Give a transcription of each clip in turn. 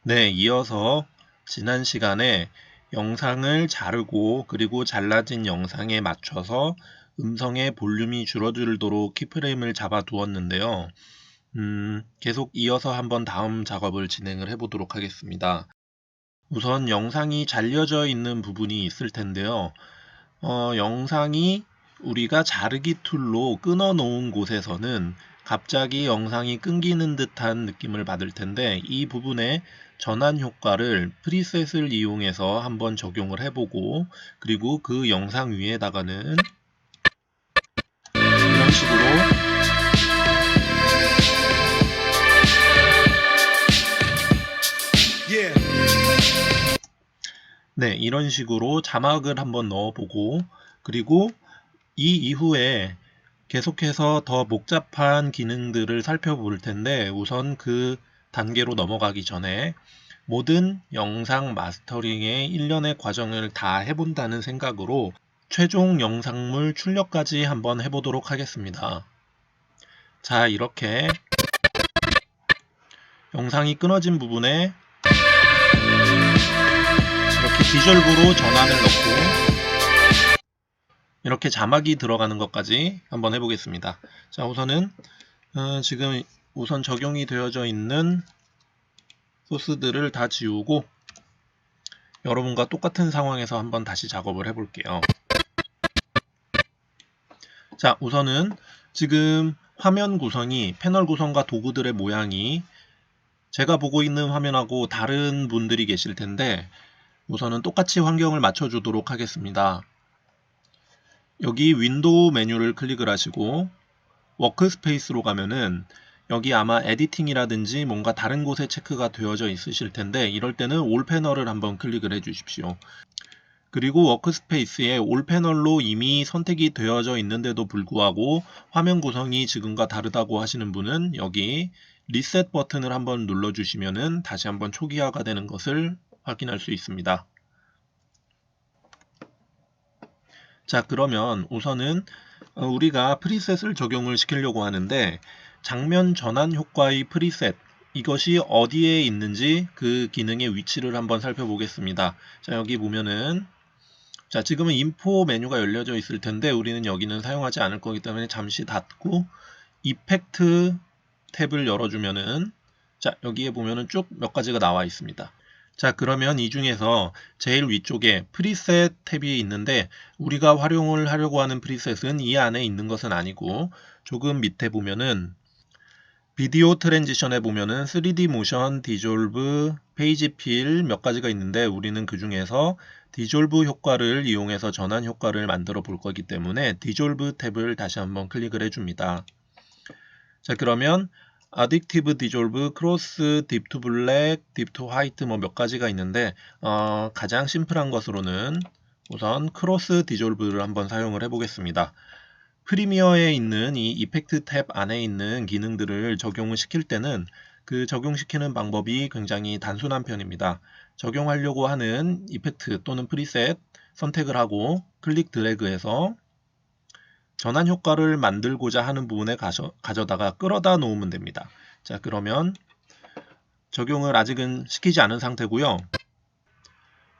네, 이어서 지난 시간에 영상을 자르고 그리고 잘라진 영상에 맞춰서 음성의 볼륨이 줄어들도록 키프레임을 잡아 두었는데요. 계속 이어서 한번 다음 작업을 진행을 해 보도록 하겠습니다. 우선 영상이 잘려져 있는 부분이 있을 텐데요. 영상이 우리가 자르기 툴로 끊어 놓은 곳에서는 갑자기 영상이 끊기는 듯한 느낌을 받을 텐데, 이 부분에 전환 효과를 프리셋을 이용해서 한번 적용을 해보고, 그리고 그 영상 위에다가는 이런 식으로 이런 식으로 자막을 한번 넣어보고, 그리고 이 이후에 계속해서 더 복잡한 기능들을 살펴볼 텐데, 우선 그 단계로 넘어가기 전에 모든 영상 마스터링의 일련의 과정을 다 해본다는 생각으로 최종 영상물 출력까지 한번 해보도록 하겠습니다. 자, 이렇게 영상이 끊어진 부분에 이렇게 디졸브로 전환을 넣고 이렇게 자막이 들어가는 것까지 한번 해보겠습니다. 자, 우선은 지금 우선 적용이 되어져 있는 소스들을 다 지우고 여러분과 똑같은 상황에서 한번 다시 작업을 해볼게요. 자, 우선은 지금 화면 구성이, 패널 구성과 도구들의 모양이 제가 보고 있는 화면하고 다른 분들이 계실 텐데, 우선은 똑같이 환경을 맞춰주도록 하겠습니다. 여기 윈도우 메뉴를 클릭을 하시고 워크스페이스로 가면은 여기 아마 에디팅이라든지 뭔가 다른 곳에 체크가 되어져 있으실 텐데, 이럴 때는 올 패널을 한번 클릭을 해 주십시오. 그리고 워크스페이스에 올 패널로 이미 선택이 되어져 있는데도 불구하고 화면 구성이 지금과 다르다고 하시는 분은 여기 리셋 버튼을 한번 눌러 주시면은 다시 한번 초기화가 되는 것을 확인할 수 있습니다. 자, 그러면 우선은 우리가 프리셋을 적용을 시키려고 하는데, 장면 전환 효과의 프리셋, 이것이 어디에 있는지 그 기능의 위치를 한번 살펴보겠습니다. 자, 여기 보면은, 자, 지금은 인포 메뉴가 열려져 있을 텐데 우리는 여기는 사용하지 않을 거기 때문에 잠시 닫고 이펙트 탭을 열어주면은, 자, 여기에 보면은 쭉 몇 가지가 나와 있습니다. 자, 그러면 이 중에서 제일 위쪽에 프리셋 탭이 있는데, 우리가 활용을 하려고 하는 프리셋은 이 안에 있는 것은 아니고, 조금 밑에 보면은 비디오 트랜지션에 보면은 3D 모션, 디졸브, 페이지 필 몇 가지가 있는데, 우리는 그 중에서 디졸브 효과를 이용해서 전환 효과를 만들어 볼 거기 때문에 디졸브 탭을 다시 한번 클릭을 해줍니다. 자, 그러면 아딕티브 디졸브, 크로스, 딥 투 블랙, 딥 투 화이트 뭐 몇 가지가 있는데, 가장 심플한 것으로는 우선 크로스 디졸브를 한번 사용을 해보겠습니다. 프리미어에 있는 이 이펙트 탭 안에 있는 기능들을 적용을 시킬 때는 그 적용시키는 방법이 굉장히 단순한 편입니다. 적용하려고 하는 이펙트 또는 프리셋 선택을 하고 클릭 드래그해서 전환 효과를 만들고자 하는 부분에 가져다가 끌어다 놓으면 됩니다. 자, 그러면 적용을 아직은 시키지 않은 상태고요.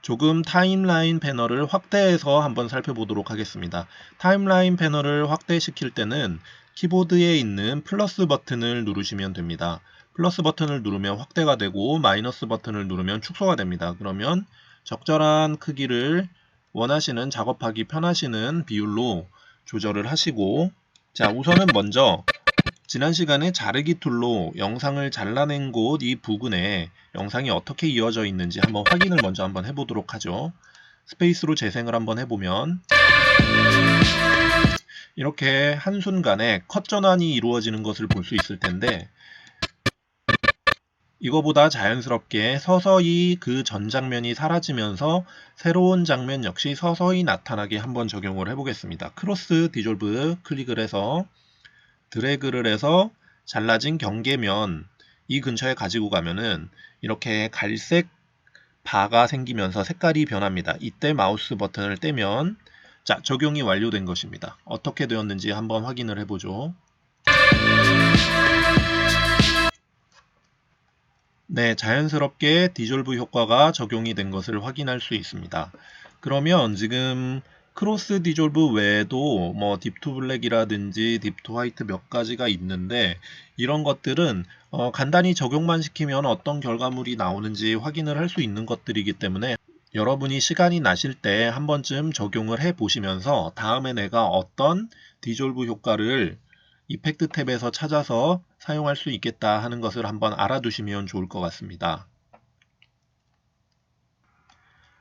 조금 타임라인 패널을 확대해서 한번 살펴보도록 하겠습니다. 타임라인 패널을 확대시킬 때는 키보드에 있는 플러스 버튼을 누르시면 됩니다. 플러스 버튼을 누르면 확대가 되고 마이너스 버튼을 누르면 축소가 됩니다. 그러면 적절한 크기를 원하시는, 작업하기 편하시는 비율로 조절을 하시고, 자, 우선은 먼저 지난 시간에 자르기 툴로 영상을 잘라낸 곳 이 부분에 영상이 어떻게 이어져 있는지 한번 확인을 먼저 한번 해보도록 하죠. 스페이스로 재생을 한번 해보면 이렇게 한순간에 컷 전환이 이루어지는 것을 볼 수 있을 텐데, 이거보다 자연스럽게 서서히 그 전 장면이 사라지면서 새로운 장면 역시 서서히 나타나게 한번 적용을 해보겠습니다. 크로스 디졸브 클릭을 해서 드래그를 해서 잘라진 경계면 이 근처에 가지고 가면은 이렇게 갈색 바가 생기면서 색깔이 변합니다. 이때 마우스 버튼을 떼면, 자, 적용이 완료된 것입니다. 어떻게 되었는지 한번 확인을 해보죠. 네, 자연스럽게 디졸브 효과가 적용이 된 것을 확인할 수 있습니다. 그러면 지금 크로스 디졸브 외에도 뭐 딥투 블랙이라든지 딥투 화이트 몇 가지가 있는데 이런 것들은 간단히 적용만 시키면 어떤 결과물이 나오는지 확인을 할 수 있는 것들이기 때문에 여러분이 시간이 나실 때 한 번쯤 적용을 해 보시면서 다음에 내가 어떤 디졸브 효과를 이펙트 탭에서 찾아서 사용할 수 있겠다 하는 것을 한번 알아두시면 좋을 것 같습니다.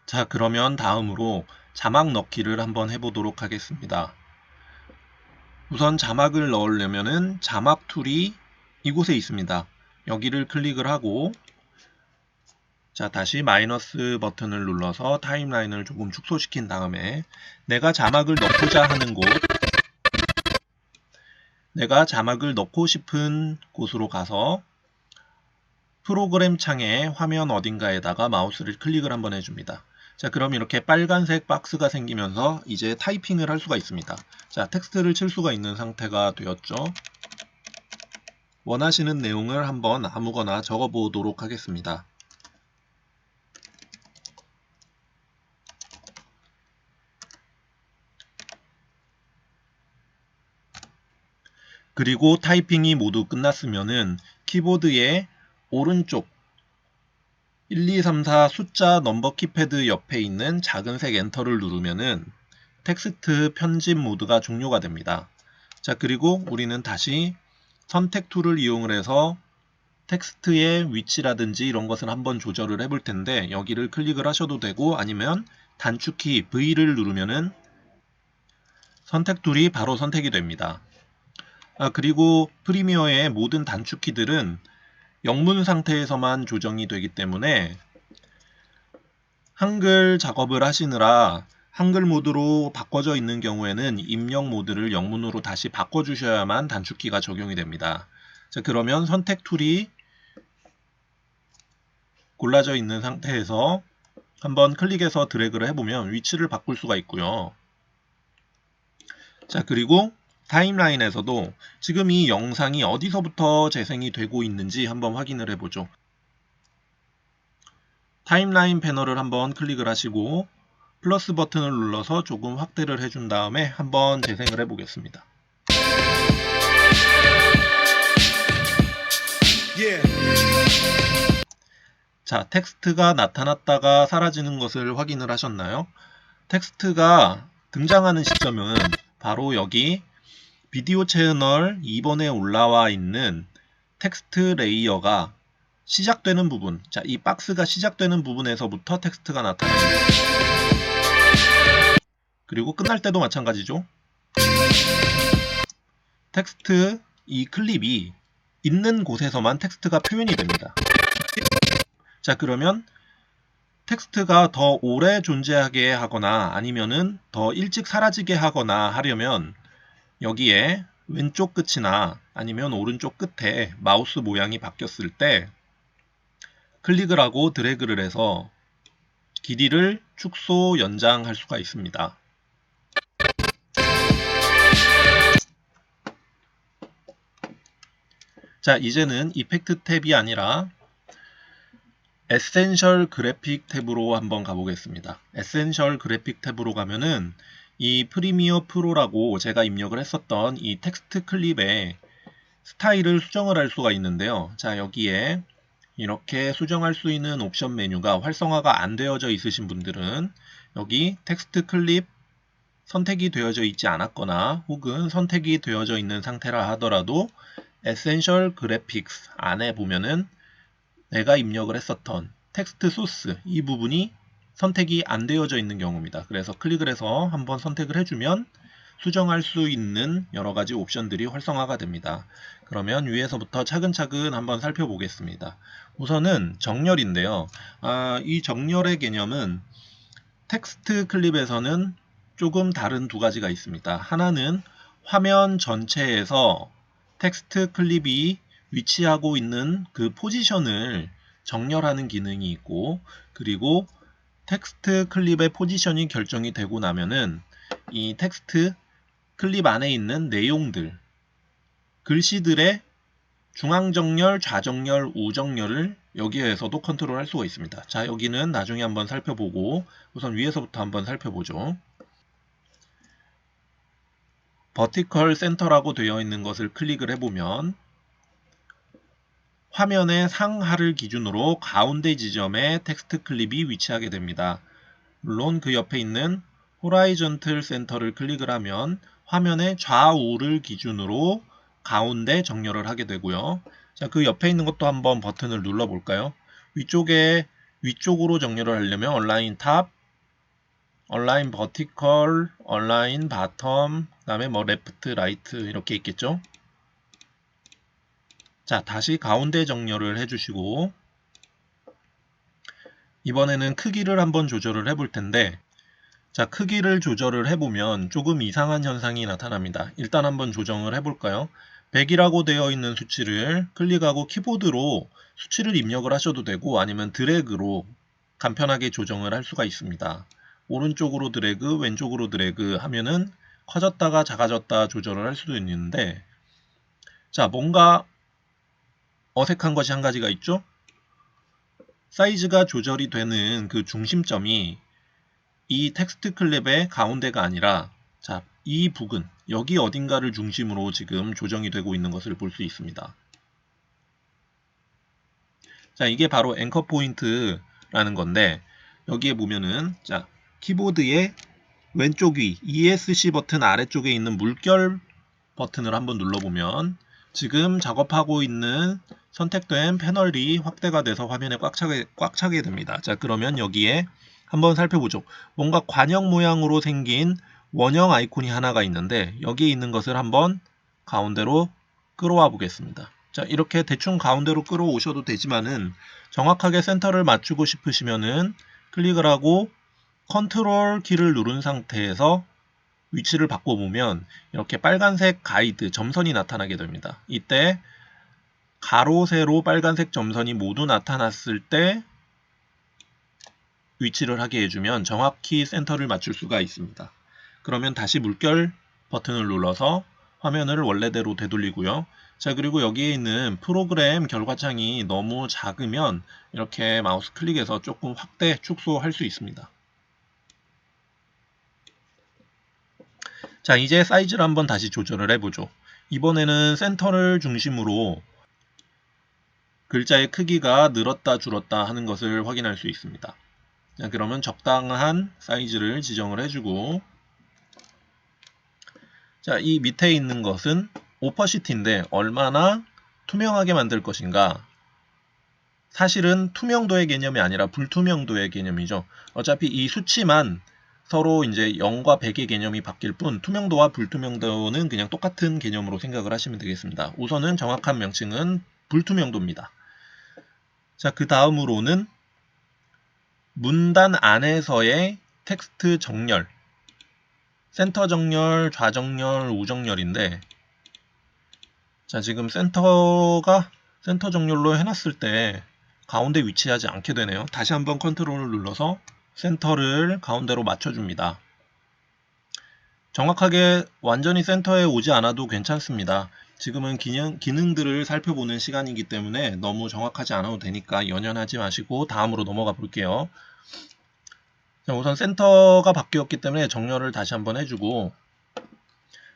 자, 그러면 다음으로 자막 넣기를 한번 해보도록 하겠습니다. 우선 자막을 넣으려면은 자막 툴이 이곳에 있습니다. 여기를 클릭을 하고 자, 다시 마이너스 버튼을 눌러서 타임라인을 조금 축소시킨 다음에 내가 자막을 넣고자 하는 곳, 내가 자막을 넣고 싶은 곳으로 가서 프로그램 창에 화면 어딘가에다가 마우스를 클릭을 한번 해줍니다. 자, 그럼 이렇게 빨간색 박스가 생기면서 이제 타이핑을 할 수가 있습니다. 자, 텍스트를 칠 수가 있는 상태가 되었죠. 원하시는 내용을 한번 아무거나 적어 보도록 하겠습니다. 그리고 타이핑이 모두 끝났으면은 키보드의 오른쪽 1, 2, 3, 4 숫자 넘버 키패드 옆에 있는 작은 색 엔터를 누르면은 텍스트 편집 모드가 종료가 됩니다. 자, 그리고 우리는 다시 선택 툴을 이용을 해서 텍스트의 위치라든지 이런 것을 한번 조절을 해볼 텐데 여기를 클릭을 하셔도 되고 아니면 단축키 V를 누르면은 선택 툴이 바로 선택이 됩니다. 그리고 프리미어의 모든 단축키들은 영문 상태에서만 조정이 되기 때문에 한글 작업을 하시느라 한글 모드로 바꿔져 있는 경우에는 입력 모드를 영문으로 다시 바꿔주셔야만 단축키가 적용이 됩니다. 자, 그러면 선택 툴이 골라져 있는 상태에서 한번 클릭해서 드래그를 해보면 위치를 바꿀 수가 있고요. 자, 그리고 타임라인에서도 지금 이 영상이 어디서부터 재생이 되고 있는지 한번 확인을 해보죠. 타임라인 패널을 한번 클릭을 하시고 플러스 버튼을 눌러서 조금 확대를 해준 다음에 한번 재생을 해보겠습니다. 자, 텍스트가 나타났다가 사라지는 것을 확인을 하셨나요? 텍스트가 등장하는 시점은 바로 여기 비디오 채널 2번에 올라와 있는 텍스트 레이어가 시작되는 부분, 자, 이 박스가 시작되는 부분에서부터 텍스트가 나타납니다. 그리고 끝날 때도 마찬가지죠. 텍스트 이 클립이 있는 곳에서만 텍스트가 표현이 됩니다. 자, 그러면 텍스트가 더 오래 존재하게 하거나 아니면은 더 일찍 사라지게 하거나 하려면 여기에 왼쪽 끝이나 아니면 오른쪽 끝에 마우스 모양이 바뀌었을 때 클릭을 하고 드래그를 해서 길이를 축소, 연장할 수가 있습니다. 자, 이제는 이펙트 탭이 아니라 에센셜 그래픽 탭으로 한번 가보겠습니다. 에센셜 그래픽 탭으로 가면은 이 프리미어 프로라고 제가 입력을 했었던 이 텍스트 클립의 스타일을 수정을 할 수가 있는데요. 자, 여기에 이렇게 수정할 수 있는 옵션 메뉴가 활성화가 안 되어져 있으신 분들은 여기 텍스트 클립 선택이 되어져 있지 않았거나 혹은 선택이 되어져 있는 상태라 하더라도 에센셜 그래픽스 안에 보면은 내가 입력을 했었던 텍스트 소스 이 부분이 선택이 안 되어져 있는 경우입니다. 그래서 클릭을 해서 한번 선택을 해주면 수정할 수 있는 여러가지 옵션들이 활성화가 됩니다. 그러면 위에서부터 차근차근 한번 살펴보겠습니다. 우선은 정렬인데요. 이 정렬의 개념은 텍스트 클립에서는 조금 다른 두 가지가 있습니다. 하나는 화면 전체에서 텍스트 클립이 위치하고 있는 그 포지션을 정렬하는 기능이 있고, 그리고 텍스트 클립의 포지션이 결정이 되고 나면은 이 텍스트 클립 안에 있는 내용들, 글씨들의 중앙정렬, 좌정렬, 우정렬을 여기에서도 컨트롤할 수가 있습니다. 자, 여기는 나중에 한번 살펴보고 우선 위에서부터 한번 살펴보죠. 버티컬 센터라고 되어 있는 것을 클릭을 해보면 화면의 상하를 기준으로 가운데 지점에 텍스트 클립이 위치하게 됩니다. 물론 그 옆에 있는 호라이전틀 센터를 클릭을 하면 화면의 좌우를 기준으로 가운데 정렬을 하게 되고요. 자, 그 옆에 있는 것도 한번 버튼을 눌러 볼까요? 위쪽으로 정렬을 하려면 얼라인 탑, 얼라인 버티컬, 얼라인 바텀, 그 다음에 뭐 레프트, 라이트 이렇게 있겠죠. 자, 다시 가운데 정렬을 해주시고 이번에는 크기를 한번 조절을 해볼 텐데, 자, 크기를 조절을 해보면 조금 이상한 현상이 나타납니다. 일단 한번 조정을 해볼까요? 100이라고 되어 있는 수치를 클릭하고 키보드로 수치를 입력을 하셔도 되고 아니면 드래그로 간편하게 조정을 할 수가 있습니다. 오른쪽으로 드래그, 왼쪽으로 드래그 하면은 커졌다가 작아졌다 조절을 할 수도 있는데, 자, 뭔가 어색한 것이 한 가지가 있죠? 사이즈가 조절이 되는 그 중심점이 이 텍스트 클립의 가운데가 아니라, 자, 이 부근, 여기 어딘가를 중심으로 지금 조정이 되고 있는 것을 볼 수 있습니다. 자, 이게 바로 앵커 포인트라는 건데, 여기에 보면은, 자, 키보드의 왼쪽 위 ESC 버튼 아래쪽에 있는 물결 버튼을 한번 눌러보면 지금 작업하고 있는 선택된 패널이 확대가 돼서 화면에 꽉 차게 됩니다. 자, 그러면 여기에 한번 살펴보죠. 뭔가 관형 모양으로 생긴 원형 아이콘이 하나가 있는데 여기에 있는 것을 한번 가운데로 끌어와 보겠습니다. 자, 이렇게 대충 가운데로 끌어오셔도 되지만은 정확하게 센터를 맞추고 싶으시면은 클릭을 하고 컨트롤 키를 누른 상태에서 위치를 바꿔보면 이렇게 빨간색 가이드, 점선이 나타나게 됩니다. 이때 가로, 세로, 빨간색 점선이 모두 나타났을 때 위치를 하게 해주면 정확히 센터를 맞출 수가 있습니다. 그러면 다시 물결 버튼을 눌러서 화면을 원래대로 되돌리고요. 자, 그리고 여기에 있는 프로그램 결과창이 너무 작으면 이렇게 마우스 클릭해서 조금 확대, 축소할 수 있습니다. 자, 이제 사이즈를 한번 다시 조절을 해보죠. 이번에는 센터를 중심으로 글자의 크기가 늘었다 줄었다 하는 것을 확인할 수 있습니다. 자, 그러면 적당한 사이즈를 지정을 해주고, 자, 이 밑에 있는 것은 오퍼시티인데 얼마나 투명하게 만들 것인가. 사실은 투명도의 개념이 아니라 불투명도의 개념이죠. 어차피 이 수치만 서로 이제 0과 100의 개념이 바뀔 뿐 투명도와 불투명도는 그냥 똑같은 개념으로 생각을 하시면 되겠습니다. 우선은 정확한 명칭은 불투명도입니다. 자, 그 다음으로는 문단 안에서의 텍스트 정렬, 센터 정렬, 좌정렬, 우정렬인데, 자, 지금 센터 정렬로 해놨을 때 가운데 위치하지 않게 되네요. 다시 한번 컨트롤을 눌러서 센터를 가운데로 맞춰줍니다. 정확하게 완전히 센터에 오지 않아도 괜찮습니다. 지금은 기능들을 살펴보는 시간이기 때문에 너무 정확하지 않아도 되니까 연연하지 마시고 다음으로 넘어가 볼게요. 자, 우선 센터가 바뀌었기 때문에 정렬을 다시 한번 해주고,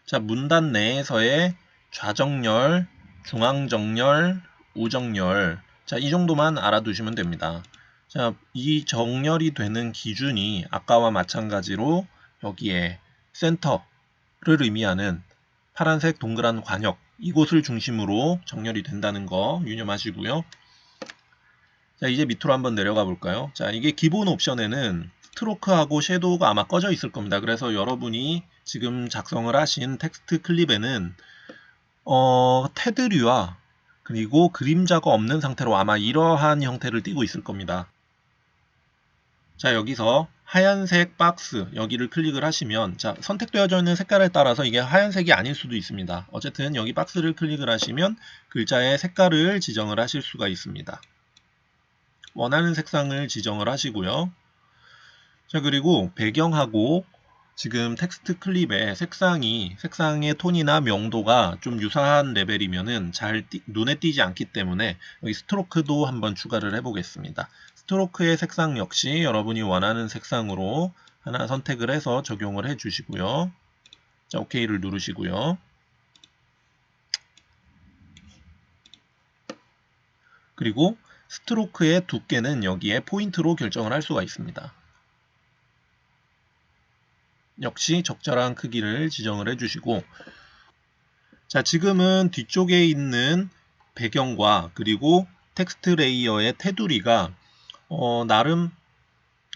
자, 문단 내에서의 좌정렬, 중앙정렬, 우정렬, 자, 이 정도만 알아두시면 됩니다. 자, 이 정렬이 되는 기준이 아까와 마찬가지로 여기에 센터를 의미하는 파란색 동그란 관역, 이곳을 중심으로 정렬이 된다는 거 유념하시고요. 자, 이제 밑으로 한번 내려가 볼까요? 자, 이게 기본 옵션에는 스트로크하고 섀도우가 아마 꺼져 있을 겁니다. 그래서 여러분이 지금 작성을 하신 텍스트 클립에는 테두리와 그리고 그림자가 없는 상태로 아마 이러한 형태를 띠고 있을 겁니다. 자, 여기서 하얀색 박스 여기를 클릭을 하시면, 자, 선택되어져 있는 색깔에 따라서 이게 하얀색이 아닐 수도 있습니다. 어쨌든 여기 박스를 클릭을 하시면 글자의 색깔을 지정을 하실 수가 있습니다. 원하는 색상을 지정을 하시고요. 자, 그리고 배경하고 지금 텍스트 클립의 색상의 톤이나 명도가 좀 유사한 레벨이면은 눈에 띄지 않기 때문에 여기 스트로크도 한번 추가를 해 보겠습니다. 스트로크의 색상 역시 여러분이 원하는 색상으로 하나 선택을 해서 적용을 해 주시고요. 자, OK를 누르시고요. 그리고 스트로크의 두께는 여기에 포인트로 결정을 할 수가 있습니다. 역시 적절한 크기를 지정을 해주시고, 자, 지금은 뒤쪽에 있는 배경과 그리고 텍스트 레이어의 테두리가 나름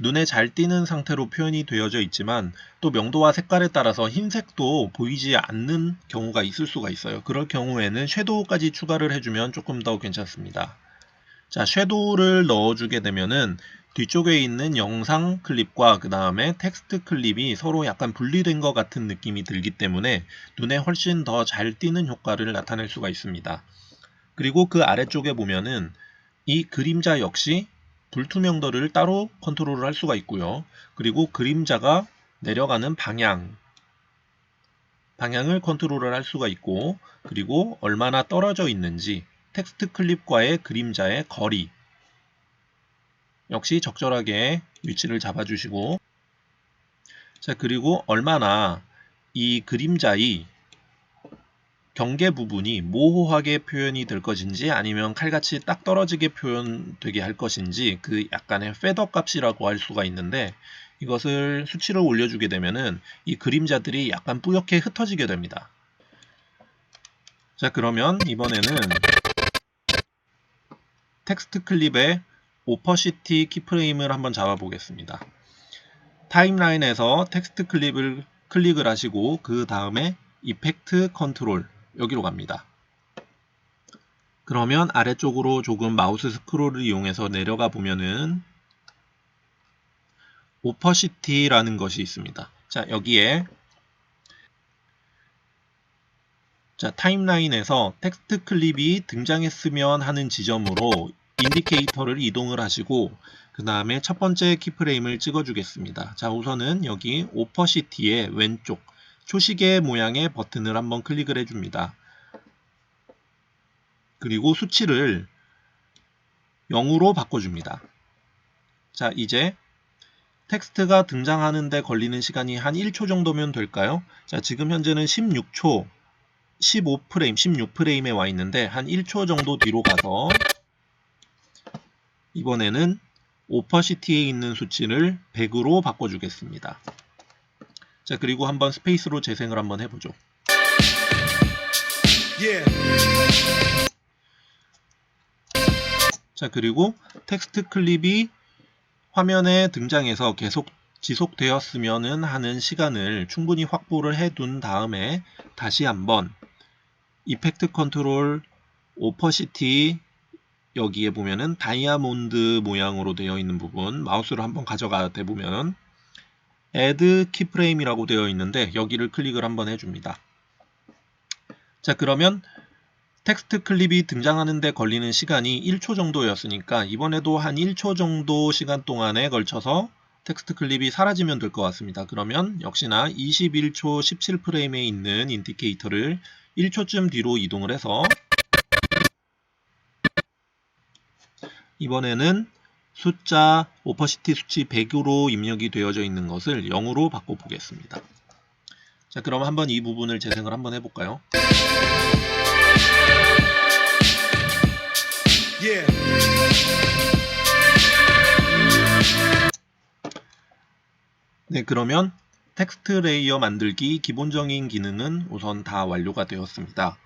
눈에 잘 띄는 상태로 표현이 되어져 있지만 또 명도와 색깔에 따라서 흰색도 보이지 않는 경우가 있을 수가 있어요. 그럴 경우에는 섀도우까지 추가를 해주면 조금 더 괜찮습니다. 자, 섀도우를 넣어주게 되면은 뒤쪽에 있는 영상 클립과 그 다음에 텍스트 클립이 서로 약간 분리된 것 같은 느낌이 들기 때문에 눈에 훨씬 더 잘 띄는 효과를 나타낼 수가 있습니다. 그리고 그 아래쪽에 보면은 이 그림자 역시 불투명도를 따로 컨트롤을 할 수가 있고요. 그리고 그림자가 내려가는 방향을 컨트롤을 할 수가 있고, 그리고 얼마나 떨어져 있는지 텍스트 클립과의 그림자의 거리 역시 적절하게 위치를 잡아주시고, 자, 그리고 얼마나 이 그림자의 경계 부분이 모호하게 표현이 될 것인지 아니면 칼같이 딱 떨어지게 표현되게 할 것인지 그 약간의 페더 값이라고 할 수가 있는데, 이것을 수치를 올려주게 되면은 이 그림자들이 약간 뿌옇게 흩어지게 됩니다. 자, 그러면 이번에는 텍스트 클립의 오퍼시티 키프레임을 한번 잡아 보겠습니다. 타임라인에서 텍스트 클립을 클릭을 하시고 그 다음에 이펙트 컨트롤 여기로 갑니다. 그러면 아래쪽으로 조금 마우스 스크롤을 이용해서 내려가 보면은 오퍼시티라는 것이 있습니다. 자, 여기에 타임라인에서 텍스트 클립이 등장했으면 하는 지점으로 인디케이터를 이동을 하시고 그 다음에 첫 번째 키프레임을 찍어 주겠습니다. 자, 우선은 여기 오퍼시티의 왼쪽 초시계 모양의 버튼을 한번 클릭을 해줍니다. 그리고 수치를 0으로 바꿔줍니다. 자, 이제 텍스트가 등장하는데 걸리는 시간이 한 1초 정도면 될까요? 자, 지금 현재는 16초, 15프레임, 16프레임에 와 있는데 한 1초 정도 뒤로 가서 이번에는 오퍼시티에 있는 수치를 100으로 바꿔주겠습니다. 자, 그리고 한번 스페이스로 재생을 한번 해보죠. 자, 그리고 텍스트 클립이 화면에 등장해서 계속 지속되었으면 하는 시간을 충분히 확보를 해둔 다음에 다시 한번 이펙트 컨트롤 오퍼시티 여기에 보면은 다이아몬드 모양으로 되어 있는 부분 마우스로 한번 가져가 보면 Add 키프레임이라고 되어 있는데 여기를 클릭을 한번 해줍니다. 자, 그러면 텍스트 클립이 등장하는데 걸리는 시간이 1초 정도였으니까 이번에도 한 1초 정도 시간 동안에 걸쳐서 텍스트 클립이 사라지면 될 것 같습니다. 그러면 역시나 21초 17프레임에 있는 인디케이터를 1초쯤 뒤로 이동을 해서 이번에는 숫자 오퍼시티 수치 100으로 입력이 되어져 있는 것을 0으로 바꿔보겠습니다. 자, 그럼 한번 이 부분을 재생을 한번 해볼까요? 네, 그러면 텍스트 레이어 만들기 기본적인 기능은 우선 다 완료가 되었습니다.